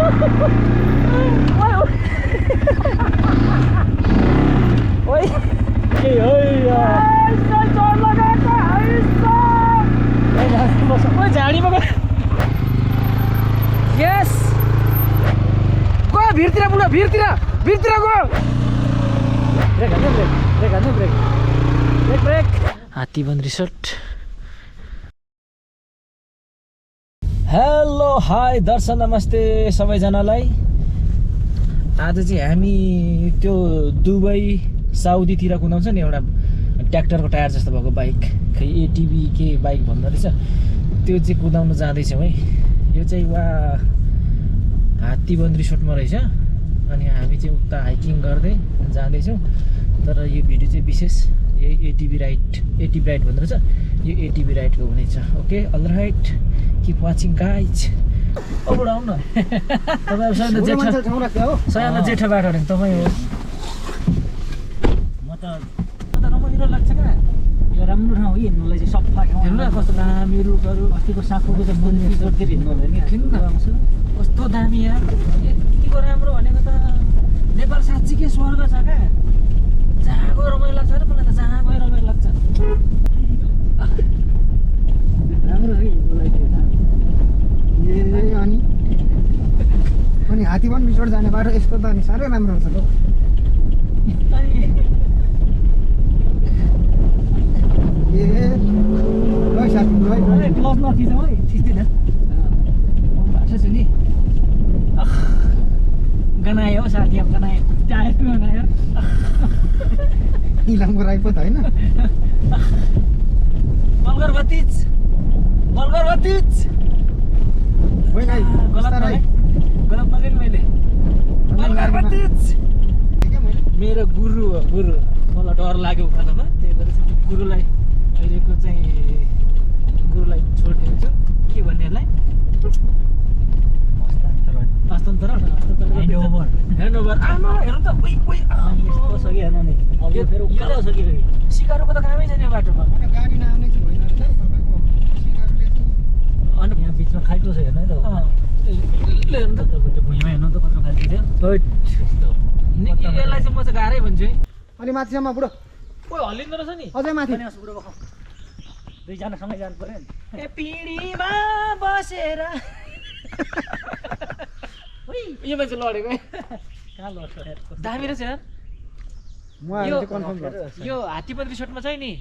ओइ ए ओइ झाडीमा गयो यस गयो भिरतिर पुरा भिरतिर गयो ब्रेक हात्तीबन रिसोर्ट। हेलो हाई दर्शन नमस्ते सबैजनालाई। आज चाहिँ हामी त्यो दुबई साउदीतिर कुदाउँछ नि एउटा ट्र्याक्टरको टायर जस्तो भएको बाइक, खै एटिभी के बाइक भन्दो रहेछ, त्यो चाहिँ कुदाउनु जाँदैछौँ है। यो चाहिँ वा हात्तीबन रिसोर्टमा रहेछ। अनि हामी चाहिँ उता हाइकिङ गर्दै जाँदैछौँ। तर यो भिडियो चाहिँ विशेष यही एटिभी राइड भन्दो रहेछ, यो एटिभी राइडको हुनेछ। Okay all right, keep watching guys. औबाट आउनु न तपाईँ सबैभन्दा जेठा बाटो अरे तपाईँ हो। म त रमाइलो लाग्छ क्या, यो राम्रो ठाउँ हिँड्नुलाई चाहिँ सफा ठाउँ। हेर्नु न कस्तो दामी रुखहरू, अस्तिको साँखुको त मन्दिर जोडतिर हिँड्नु हुँदैन। किन कस्तो दामी यार, यतिको राम्रो भनेको त नेपाल साँच्चीकै स्वर्ग छ क्या। जहाँ गयो रमाइलो लाग्छ र मलाई त जहाँ गयो रमाइलो लाग्छ। राम्रो है हिँड्नुलाई चाहिँ अनि हात्तीबन रिसोर्ट जाने बाटो यस्तो त अनि साह्रै राम्रो छ। क्लज नथिचौँ है, थिच्दिन भाषा छु नि। गनायो हौ साथी, अब गनायो गनायो इलामको राई पो त होइन। बलगर भतिज गलत भने मैले बलगर भतिज मेरो गुरु हो गुरु। मलाई डर लाग्यो उकालोमा, त्यही भएर चाहिँ गुरुलाई अहिलेको चाहिँ गुरुलाई छोडिदिन्छु। के भन्ने यसलाई हस्तान्तरण ह्यान्डओभर। आमा हेर्नु त यस्तो छ कि हेर्नु नि, फेरि उकालो छ कि सिकारुको त कामै छैन यो बाटोमा। गाडी नआउने चाहिँ होइन रहेछ तपाईँको सिकारुले। अनि यहाँ बिचमा खाल्टो छ हेर्नु है त, हेर्नु त भुइँमा हेर्नु त कत्रो खाल्टो थियो। यसलाई चाहिँ म चाहिँ गाह्रै भन्छु है। अलि माथिसम्म बुढो कोही हल्लिँदो रहेछ नि, अझै माथि। दुईजना सँगै जानु पर्यो नि। ए पिँढीमा बसेर यो मान्छे लडेको है, कहाँ लड्छ दामी रहेछ यार। यो हात्तीबन रिसोर्टमा चाहिँ नि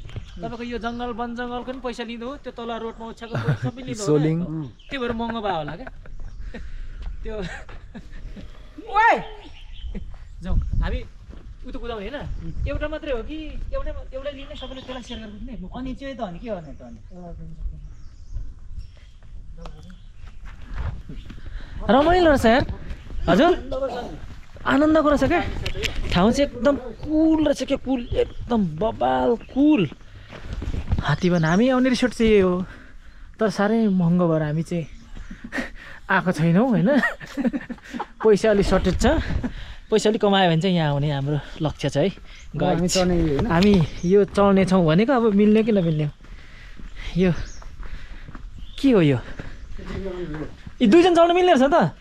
तपाईँको यो जङ्गल वन जङ्गलको पनि पैसा लिँदो हो, त्यो तल रोडमा ओछ्याएको सबै लिँदो हो, त्यही भएर महँगो भयो होला क्या त्यो। ओए जाउँ हामी उता कुदाउने होइन, एउटा मात्रै हो कि एउटै लिने सबैले त्यसलाई सेयर गरेर कुद्ने। अनि चाहिँ त अनि के गर्ने त अनि रमाइलो रहेछ यार। हजुर आनन्दको रहेछ क्या, ठाउँ चाहिँ एकदम कुल रहेछ क्या, कुल एकदम बबाल कुल। हात्तीबन हामी आउने रिसोर्ट चाहिँ यही हो, तर साह्रै महँगो भएर हामी चाहिँ आएको छैनौँ होइन। पैसा अलिक सर्टेज छ, पैसा अलिक कमायो भने चाहिँ यहाँ आउने हाम्रो लक्ष्य छ है। हामी यो चढ्ने छौँ भनेको, अब मिल्ने कि नमिल्ने यो के हो यो। यी दुईजना चढ्नु मिल्ने रहेछ त।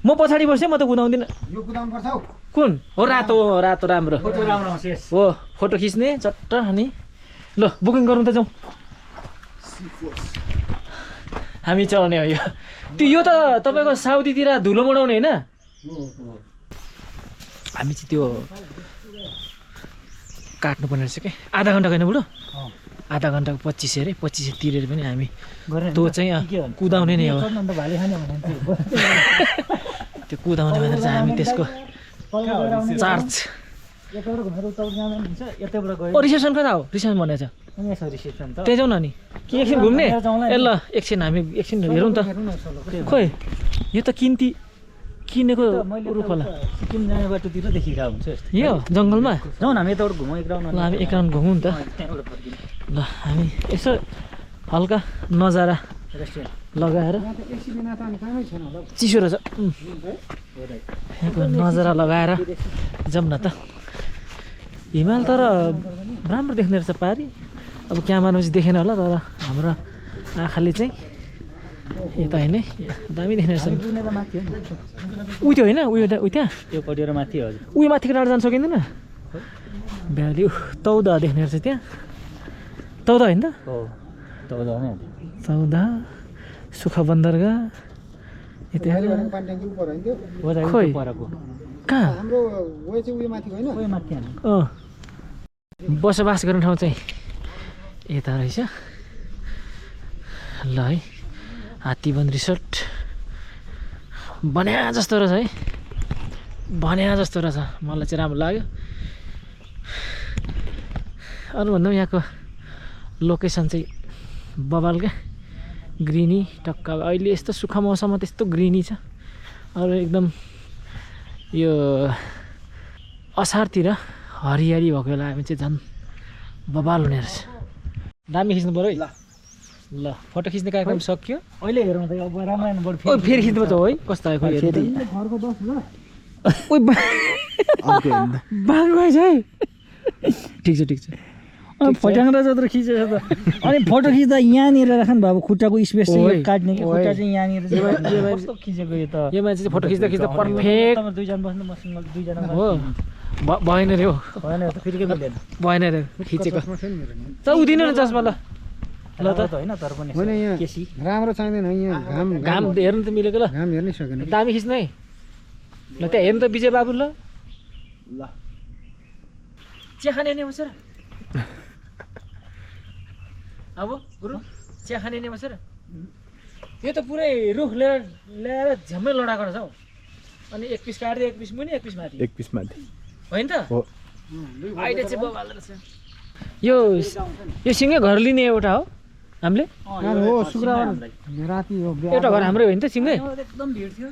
म पछाडि बस्छु, म त कुदाउँदिनँ। कुन हो? रातो राम्रो हो, फोटो खिच्ने चट्ट। अनि ल बुकिङ गरौँ त, जाउँ। हामी चढ्ने हो यो। यो त तपाईँको साउदीतिर धुलो मोडाउने होइन। हामी चाहिँ त्यो काट्नुपर्ने रहेछ क्या, आधा घन्टा होइन बुढो, आधा घन्टाको 2500 अरे, 2500 तिरेर पनि हामी त्यो चाहिँ कुदाउने नै हो। त्यो कुदाउने भनेर चाहिँ हामी त्यसको चार्ज। रिसेप्सन कता हो? रिसेप्सन भनेको छ त्यही जाउँ न नि कि एकछिन घुम्ने। ए ल एकछिन हामी एकछिन हेरौँ त। खोइ यो त किनेको रुख होला, सिक्किम जाने बाटोतिर देखिरहेको हुन्छ यो जङ्गलमा। जाउँ न हामी यताबाट घुमौँ एक राउन्ड। ल हामी एक राउन्ड घुमौँ नि त। ल हामी यसो हल्का नजारा लगाएर, चिसो रहेछ यहाँको नजारा लगाएर जाउँ न त। हिमाल तर राम्रो देख्ने रहेछ पारी। अब क्यामेरामा चाहिँ देखेन होला, तर हाम्रो आँखाले चाहिँ यता होइन है दामी देख्ने रहेछ पुग्ने त माथि हो नि उयो त्यो होइन उयो त्यहाँ त्यो कटिएर माथि हजुर उयो माथिको डाँडा जान सकिँदैन भ्याली तौदा देख्ने रहेछ त्यहाँ तौदा होइन त हो तौदा नै तौदा सुखा बन्दरगाह यता पानी ट्याङ्की उपर होइन त्यो खोइ परको कहाँ हाम्रो वे चाहिँ उयो माथि होइन कोही माथि हाल्नु अँ बसोबास गर्ने ठाउँ चाहिँ यता रहेछ ल है हात्तीबन रिसोर्ट भन्या जस्तो रहेछ है भन्या जस्तो रहेछ मलाई चाहिँ राम्रो लाग्यो अरूभन्दा पनि यहाँको लोकेसन चाहिँ बबाल क्या ग्रिनी टक्क अहिले यस्तो सुक्खा मौसममा त्यस्तो ग्रिनी छ अरू एकदम यो असारतिर हरियाली भएको बेला हामी चाहिँ झन् बबाल हुने रहेछ दामी खिच्नु पऱ्यो है ल फोटो खिच्ने कार्यक्रम सकियो अहिले हेरौँ त अब रामायण बढी ओ फेरि खिच्नु पर्छ है कस्तो आयो खोइ हेर्नु त। घरको 10 ल ओइ बाघ भएछ है ठिक छ फट्याङ्ग्रा जत्रो खिचेछ त अनि फोटो खिच्दा यहाँनिर राख नि बाबु खुट्टाको स्पेस चाहिँ ओइ, यो काट्ने कि खुट्टा ओइ। चाहिँ यहाँनिर यो मान्छे- कस्तो खिचेको यो त यो मान्छे चाहिँ फोटो खिच्दा पर्फेक्ट तपाईँ दुईजना बस्नु मसँग दुईजना हो भएन रे हो भएन त फेरि के मिल्दैन भएन रे खिचेको चस्मा छैन मेरो नि त उदिन न चस्मा ल ल त होइन तर पनि होइन यहाँ केसी राम्रो चाहिँदैन यहाँ घाम घाम हेर्नु त मिलेको ल घाम हेर्नै सकेन दामी खिच्नु है ल त्यहाँ हेर्नु त विजय बाबु ल ल चिया खाने नि बसेर अब गुरु चिया खाने नि बसेर यो त पुरै रुख ल्याएर झ्याम्मै लडाएको रहेछ हौ अनि एक पिस काट्दै एक पिस मुनि एक पिस माथि एक पिस माथि होइन त हो अहिले चाहिँ बबाल रहेछ यो सिँगै घर लिने एउटा हो हामीले हो शुक्रबार राति हो एउटा घर हाम्रै हो नि त सिँगै एकदम भिड थियो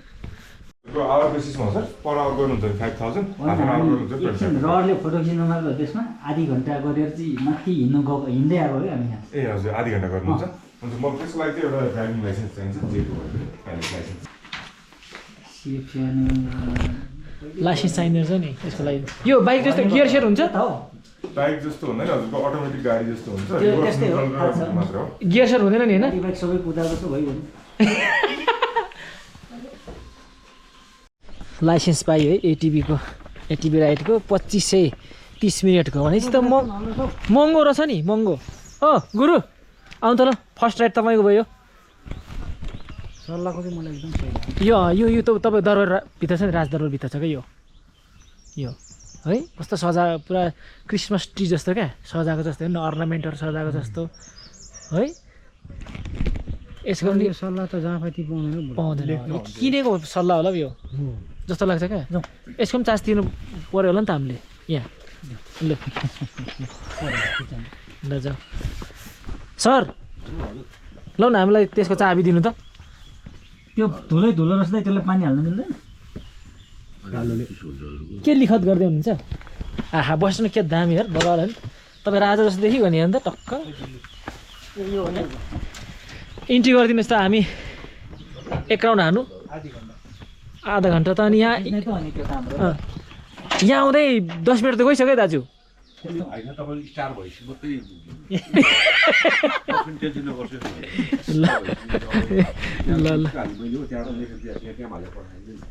आवर बेसिसमा हो सर पर आवर गर्नुहुन्छ भने 5000 हाफ एन आवर गर्नुहुन्छ भने 25,000 रडले फोटो खिच्नु मात्र त्यसमा आधी घन्टा गरेर चाहिँ माथि हिँड्दै आएको क्या हामी यहाँ ए हजुर आधी घन्टा गर्नुहुन्छ हुन्छ मलाई त्यसको लागि चाहिँ एउटा ड्राइभिङ लाइसेन्स चाहिन्छ जेको भयो पाइलट लाइसेन्स लाइसेन्स चाहिने रहेछ नि त्यसको लागि यो बाइक जस्तो गियर सेयर हुन्छ बाइक जस्तो हुँदैन हजुरको अटोमेटिक गाडी जस्तो हुन्छ त्यो रिभर्स त्यस्तै हो, न्युट्रल थाहा छ। मात्र हो गियर सेयर हुँदैन नि होइन गाडी बाइक सबै कुदाएको जस्तो भइगयो लाइसेन्स पायो है एटिभीको एटिभी राइडको 2530 मिनटको भनेपछि त महँगो रहेछ नि महँगो हो गुरु आउनु त ल फर्स्ट राइड तपाईँको भयो सल्लाहको चाहिँ मलाई एकदम सही यो यो यो त तपाईँ दरबारभित्र छ नि राजदरबारभित्र छ क्या यो है कस्तो सजा पुरा क्रिसमस ट्री जस्तो क्या सजाएको जस्तो होइन अर्नामेन्टहरू सजाएको जस्तो है यसको पनि यो सल्लाह त जहाँ पाति पाउँदैन पाउँदैन किनेको सल्लाह होला यो जस्तो लाग्छ क्या यसको पनि चार्ज तिर्नु पऱ्यो होला नि त हामीले यहाँ ल ल जाऊ सर ल न हामीलाई त्यसको चाबी दिनु त त्यो धुलै धुलो रहेछ त्यसलाई पानी हाल्नु मिल्दैन के लिखत गर्दै हुनुहुन्छ आहा बस्नु के दामी हेर बगाल नि तपाईँ राजा जस्तो देखियो नि अन्त टक्क इन्ट्री गरिदिनुहोस् त हामी एक राउन्ड हानु आधा घन्टा त अनि यहाँ यहाँ आउँदै 10 मिनट त गइसक्यो दाजु ल ल ल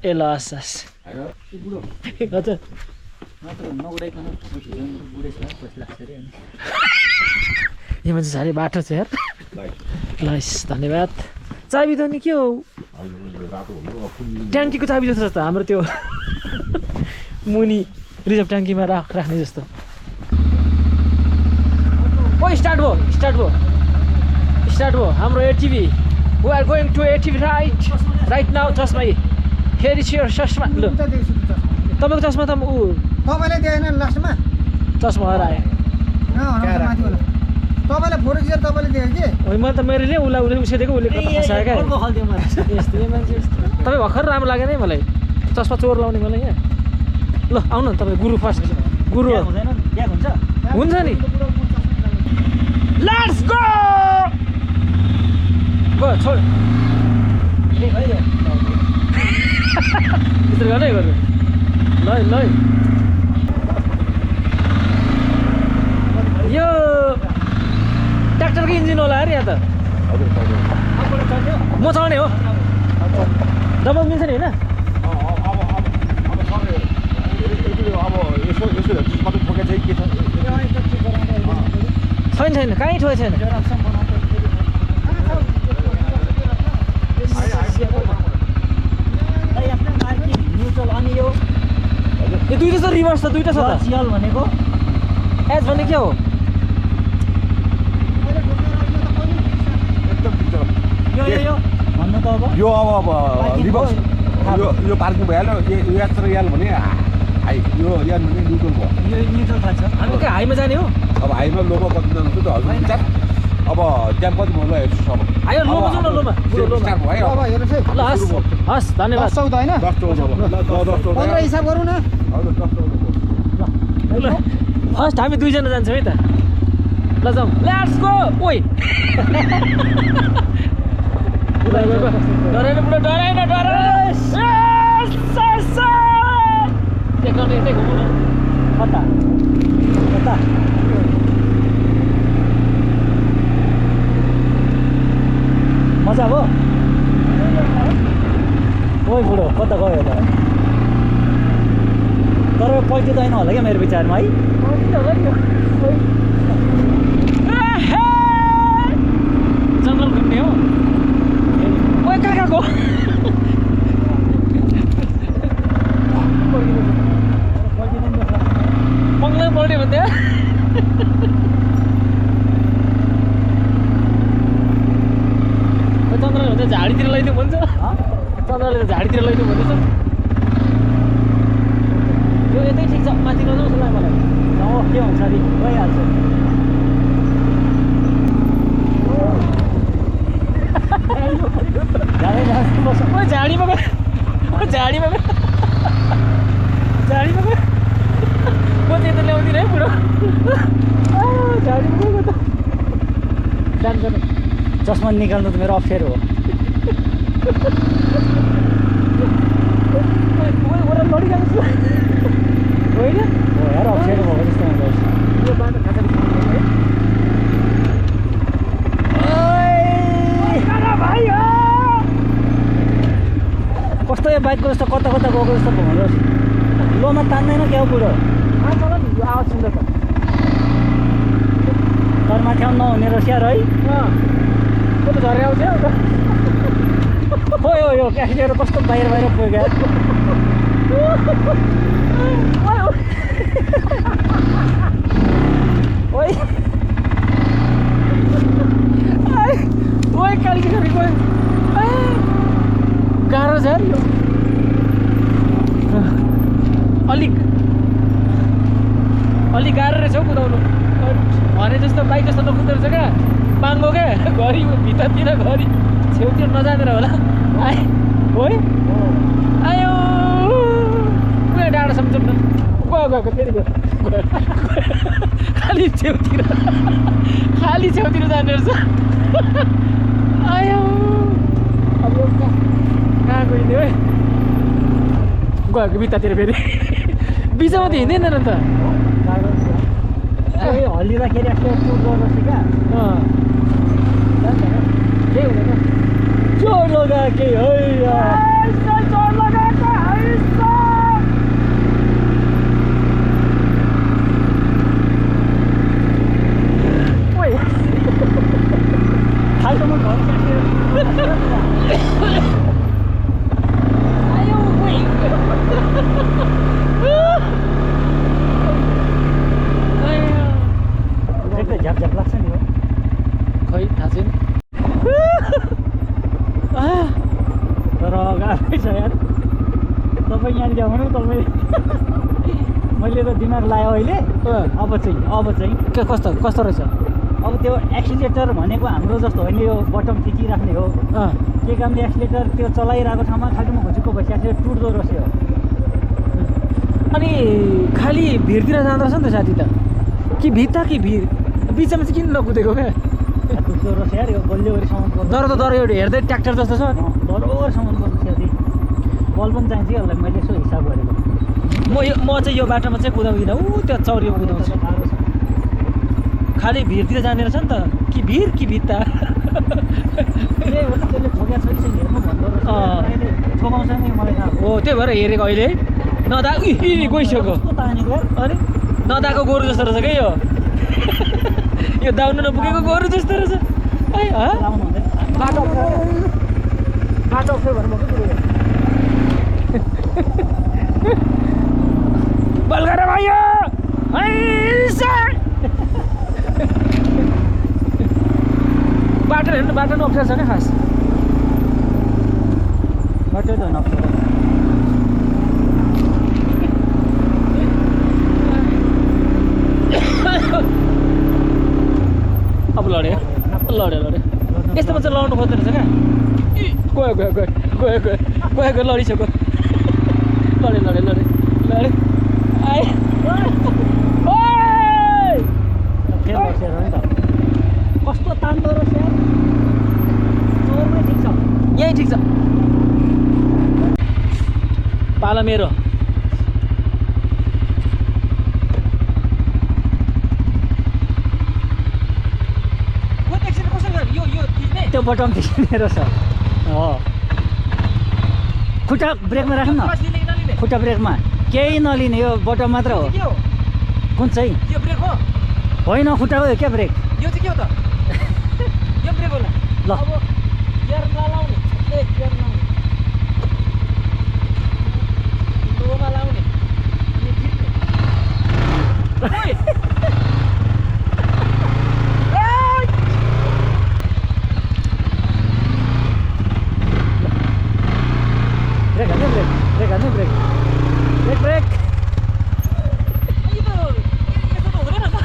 ए ल हस् हस् हजुर नउडाइकन बुढेसकाल लाग्छ अरे अनि यो मान्छे साह्रै बाटो छ यार ल हस् धन्यवाद चाबी त नि के हो ट्याङ्कीको चाबी जस्तो छ त हाम्रो त्यो मुनि रिजर्भ ट्याङ्कीमा राख्ने जस्तो ओ स्टार्ट भयो हाम्रो ATV we are going to ATV right now चस्मा हेयर इज योर चस्मा ल तपाईँको चस्मा त ऊ तपाईँले दिएन लास्टमा चस्मा हरायो माथि होला तपाईँले फोटो खिचेर तपाईँले दिएको कि होइन मैले त मेरो लिएँ उसले उसेदेखि उसले कता फसायो क्या अर्को खालको मान्छे यस्तो यो मान्छे यस्तो तपाईँ भर्खर राम्रो लागेन है मलाई चस्मा चोर लाउने मलाई यहाँ ल आउनु न तपाईँ गुरु फर्स्ट गुरु हो हुँदैन ब्याग हुन्छ हुन्छ नि लेट्स गो गो छोड यस्तो गर्नै गर्नु ल ल यो ट्र्याक्टरको इन्जिन होला अरे यहाँ त म चलाउने डबल मिल्छ नि होइन अब यसो सबै ठोकेको चाहिँ के छ छैन कहीँ ठोकेको छैन अनि यो यो दुईटा छ रिभर्स छ दुईटा छ त चियल भनेको एज भने के हो यो भन्नु त अब यो अब रिभर्स यो पार्किङ भइहाल्यो याच र याल भने हाई यो याल भने न्युट्रल भयो यो न्युट्रल खान्छ हामी कहाँ हाईमा जाने हो अब हाईमा लोमा कति जानु त हजुर विचार अब त्यहाँ कति भयो ल हेर्छु अब आयो लोमा जाउँ न लोमा स्टार्ट भयो अब हेर्नुहोस् है ल हस् हस् धन्यवाद 10 14 होइन 10 14 15 हिसाब गरौँ न हजुर 10 14 ल फर्स्ट हामी दुईजना जान्छौँ है त ल जाउँ लेट्स गो ओइ डराएन बुढो डराएन यतै घुमौँ न कता कता मजा भयो ओइ बुढो कता गयो त तर पल्टी त होइन होला क्या मेरो विचारमा है जङ्गल घुम्ने हो ओइ कहाँ गएको पङ्लै पल्ट्यो भन्थ्यो चन्द्रले भन्छ झाडीतिर लैदिउँ भन्छ चन्द्रले त झाडीतिर लैदिउँ भन्दैछ यो यतै ठिक छ माथि नजाउँ जस्तो लाग्यो मलाई के हुन्छ अरे गइहाल्छ ओइ झाडीमा गयो झाडीमा गयो झाडीमा गयो म चाहिँ यता ल्याउँदिनँ है बुढो झाडीमा गयो त जान्छ चस्मा निकाल्नु त मेरो अप्ठ्यारो हो ओरा लडिरहेको छु होइन हो यार अप्ठ्यारो भएको जस्तो हुन्छ यो बाटो खाँदा कस्तो यो बाइकको जस्तो कता कता गएको जस्तो हुँदो लोमा तान्दैन क्या हो बुढो आवाज सुन्दा त तर माथि आउनु नहुने रहेछ यार है कस्तो झरे आउँछ हो यो क्यासेटहरू कस्तो बाहिर बाहिर पुग्यो ओइ ओइ काली खरी गयो गाह्रो छ यो अलिक गाह्रो रहेछ हौ कुदाउनु भने जस्तो बाइक जस्तो नकुद्दो रहेछ क्या बाङ्गो क्या घरि भित्रतिर घरि छेउतिर नजाँदैन होला आए है आयो पुरै डाँडासम्म जाउँ न गयो फेरि गयो खालि छेउतिर जाने रहेछ आयो अब कहाँ गइदियो है गएको भित्तातिर फेरि बिचमा त हिँड्दैन नि त हल्लिँदाखेरि यस्तो टुर गर्नुहोस् क्या केही हुँदैन चोर लगाएकै है चोर लगाएको ओइ खालकोमा घर आयो ओइ एकदम झ्याप लाग्छ नि हो खै थाहा छैन तर गाह्रै छ यार तपाईँ यहाँनिर आउनु तपाईँ मैले त दिमाग लगायो अहिले अब चाहिँ के कस्तो रहेछ अब त्यो एक्सिलेटर भनेको हाम्रो जस्तो होइन यो बटम थिचिराख्ने हो के कामले एक्सिलेटर त्यो चलाइरहेको ठाउँमा खाल्टोमा घुचुको भएपछि एक्सिलेटर टुट्दो रहेछ अनि खालि भिरतिर जाँदो रहेछ नि त साथी त कि भित्ता कि भिर बिचमा चाहिँ किन नकुदेको क्या टुट्दो रहेछ यार यो बलियोसम्म तर एउटा हेर्दै ट्र्याक्टर जस्तो छ बरोबरसम्म गर्नु साथी बल पनि चाहिन्छ यसलाई मैले यसो हिसाब गरेको म चाहिँ यो बाटोमा चाहिँ कुदाउँदिनँ ऊ त्यो चौरीमा कुदाउँछु गाह्रो छ खालि भिरतिर जाने रहेछ नि त कि भिर कि भित्ता त्यसले ठोकेको छ कि हेर्नु भन्दो रहेछ ठोकाउँछ नि मलाई थाहा हो त्यही भएर हेरेको अहिले नदा गइसक्यो कस्तो तानेको यार अनि नदाको गोरु जस्तो रहेछ क्या यो दाउनु नपुगेको गोरु जस्तो रहेछ है लाउनु हुँदैन बाटो बाटो अप्ठ्यारो भन्नु भएको बलगारा भाइयो बाटो हेर्नु बाटो अप्ठ्यारो छ क्या खास बाटो त नअप्ठ्यारो अब लड्यो यस्तोमा चाहिँ लड्नु खोज्दो रहेछ क्या गयो लडिसक्यो लड्यो आए फेल बसेर नि त कस्तो तान्दो रहेछ यार चोरमै ठिक छ यहीँ ठिक छ पाला मेरो त्यो बटम थिच्ने रहेछ हो खुट्टा ब्रेकमा राख्नु न खुट्टा ब्रेकमा केही नलिने यो बटम मात्र हो कुन चाहिँ यो ब्रेक हो होइन खुट्टाको हो क्या ब्रेक यो चाहिँ के हो त यो ब्रेक होला ल अब गियर नलाउने गियर नलाउने लोमा लाउने अनि खिच्ने ब्रेक हान्ने ब्रेक ब्रेक यो त यस्तो त हुँदैन त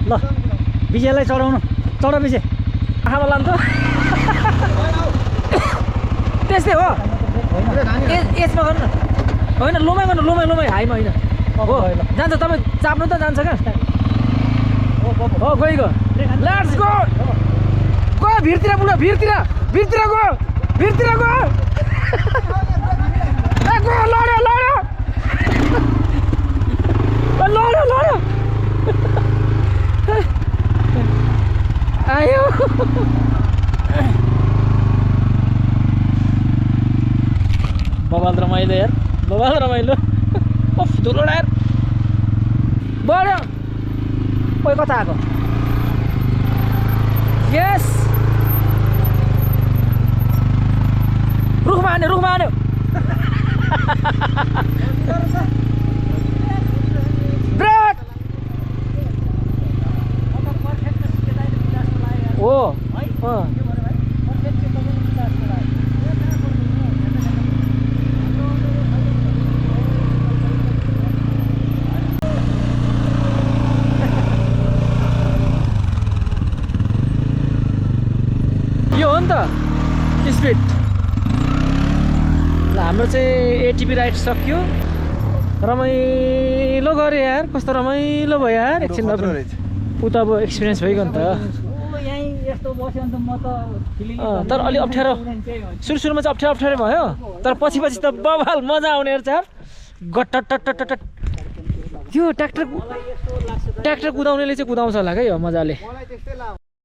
ल विजयलाई चढाउनु चढ विजय आँखामा लान्छ त्यस्तै हो यसमा गर्नु न होइन लोमै गर्नु लोमै हाइमा होइन हो जान्छ तपाईँ चाप्नु त जान्छ क्या हो गइगयो लेट्स गो भिरतिर बुढा भिरतिर गो लड्यो आयो बबाल रमाइलो यार ओफ धुलो यार बढ्यो कोही कता आएको यस रुखमा हान्यो ब्रेक हो यो हो नि त स्पिड ल हाम्रो चाहिँ एटिपी राइड सक्यो रमाइलो गऱ्यो यार कस्तो रमाइलो भयो यार एकछिन उता अब एक्सपिरियन्स भइगयो नि त तर अलि अप्ठ्यारो सुरुमा चाहिँ अप्ठ्यारो भयो तर पछि त बबाल मजा आउने रहेछ यार गट्ट त्यो ट्र्याक्टर कुदाउनेले चाहिँ कुदाउँछ होला क्या यो मजाले मलाई त्यस्तै लाग्यो